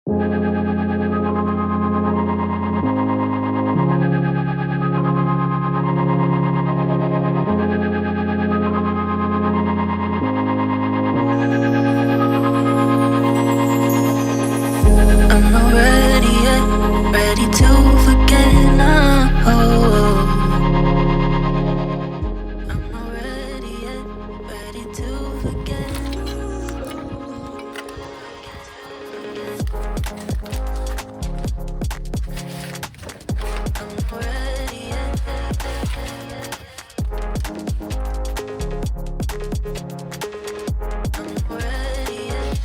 I'm not ready yet, ready to forget now. I'm not ready yet, ready to forget. I'm not ready yet. I'm not ready yet.